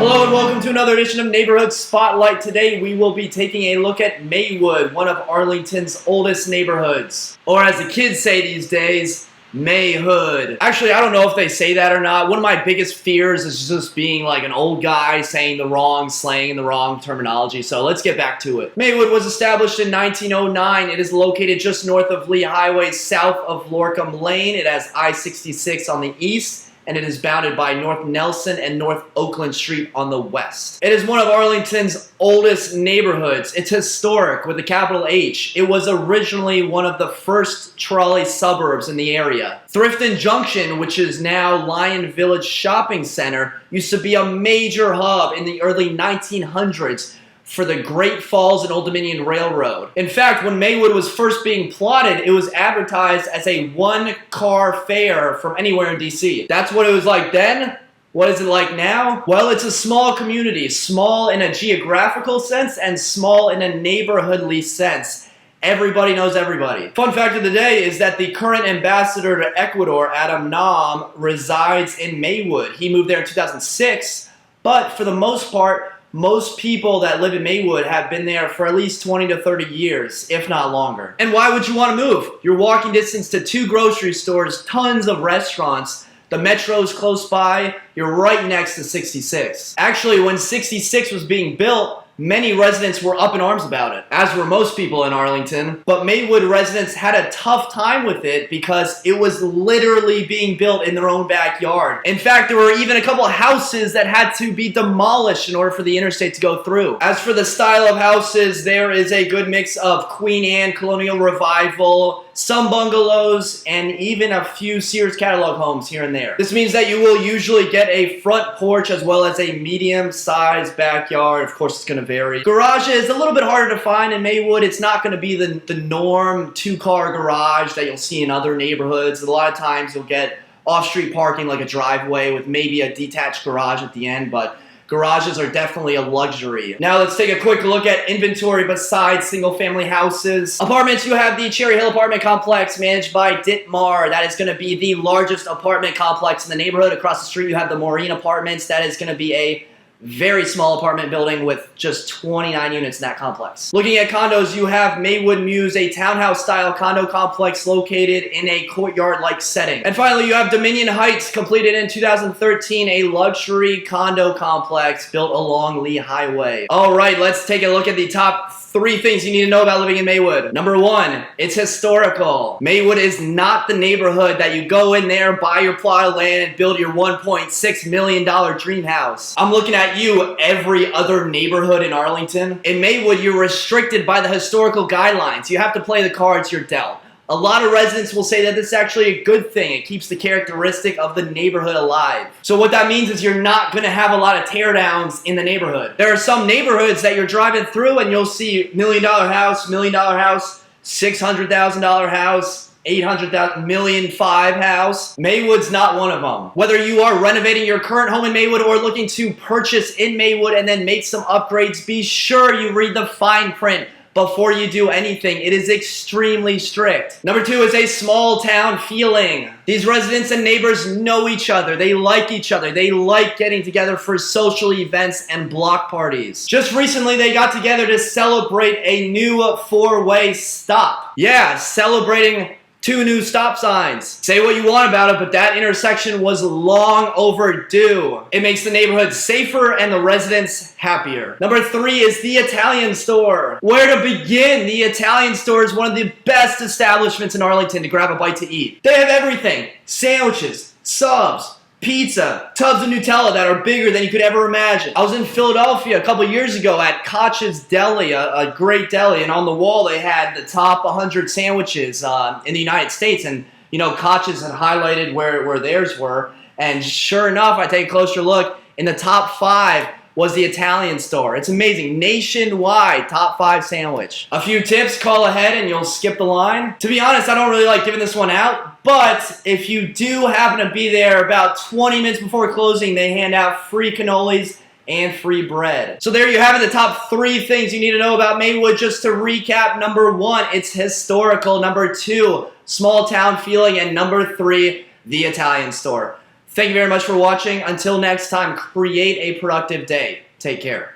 Hello and welcome to another edition of Neighborhood Spotlight. Today we will be taking a look at Maywood, one of Arlington's oldest neighborhoods. Or as the kids say these days, Mayhood. Actually, I don't know if they say that or not. One of my biggest fears is just being like an old guy saying the wrong slang and the wrong terminology. So let's get back to it. Maywood was established in 1909. It is located just north of Lee Highway, south of Lorcom Lane. It has I-66 on the east, and it is bounded by North Nelson and North Oakland Street on the west. It is one of Arlington's oldest neighborhoods. It's historic with a capital H. It was originally one of the first trolley suburbs in the area. Thrifton Junction, which is now Lyon Village Shopping Center, used to be a major hub in the early 1900s for the Great Falls and Old Dominion Railroad. In fact, when Maywood was first being plotted, it was advertised as a one-car fare from anywhere in DC. That's what it was like then. What is it like now? Well, it's a small community, small in a geographical sense and small in a neighborhoodly sense. Everybody knows everybody. Fun fact of the day is that the current ambassador to Ecuador, Adam Nam, resides in Maywood. He moved there in 2006, but for the most part, most people that live in Maywood have been there for at least 20 to 30 years, if not longer. And why would you want to move? You're walking distance to 2 grocery stores, tons of restaurants, the metro's close by, you're right next to 66. Actually, when 66 was being built, many residents were up in arms about it, as were most people in Arlington. But Maywood residents had a tough time with it because it was literally being built in their own backyard. In fact, there were even a couple of houses that had to be demolished in order for the interstate to go through. As for the style of houses, there is a good mix of Queen Anne, Colonial Revival, some bungalows, and even a few Sears catalog homes here and there. This means that you will usually get a front porch as well as a medium-sized backyard. Of course, it's going to vary. Garage is a little bit harder to find in Maywood. It's not going to be the norm 2-car garage that you'll see in other neighborhoods. A lot of times you'll get off-street parking like a driveway with maybe a detached garage at the end, but garages are definitely a luxury. Now let's take a quick look at inventory besides single-family houses. Apartments, you have the Cherrydale apartment complex managed by Ditmar. That is going to be the largest apartment complex in the neighborhood. Across the street, you have the Morene apartments. That is going to be a very small apartment building with just 29 units in that complex. Looking at condos, you have Maywood Mews, a townhouse-style condo complex located in a courtyard-like setting. And finally, you have Dominion Heights, completed in 2013, a luxury condo complex built along Lee Highway. All right, let's take a look at the top 3 things you need to know about living in Maywood. Number 1, it's historical. Maywood is not the neighborhood that you go in there, buy your plot of land, and build your $1.6 million dream house. I'm looking at you, every other neighborhood in Arlington. In Maywood, you're restricted by the historical guidelines. You have to play the cards you're dealt. A lot of residents will say that this is actually a good thing. It keeps the characteristic of the neighborhood alive. So what that means is you're not going to have a lot of teardowns in the neighborhood. There are some neighborhoods that you're driving through and you'll see $1 million house, $1 million house, $600,000 house, $800,000, $1.5 million house. Maywood's not one of them. Whether you are renovating your current home in Maywood or looking to purchase in Maywood and then make some upgrades, be sure you read the fine print before you do anything. It is extremely strict. Number 2 is a small town feeling. These residents and neighbors know each other. They like each other. They like getting together for social events and block parties. Just recently, they got together to celebrate a new 4-way stop. Yeah, celebrating 2 new stop signs. Say what you want about it, but that intersection was long overdue. It makes the neighborhood safer and the residents happier. Number 3 is the Italian store. Where to begin? The Italian store is one of the best establishments in Arlington to grab a bite to eat. They have everything. Sandwiches, subs, pizza, tubs of Nutella that are bigger than you could ever imagine. I was in Philadelphia a couple years ago at Koch's Deli, a great deli, and on the wall they had the top 100 sandwiches in the United States, and you know, Koch's had highlighted where theirs were, and sure enough, I take a closer look, in the top 5 was the Italian store. It's amazing. Nationwide, top 5 sandwich. A few tips, call ahead and you'll skip the line. To be honest, I don't really like giving this one out, but if you do happen to be there about 20 minutes before closing, they hand out free cannolis and free bread. So there you have it, the top 3 things you need to know about Maywood. Just to recap, number 1, it's historical. Number 2, small town feeling. And number 3, the Italian store. Thank you very much for watching. Until next time, create a productive day. Take care.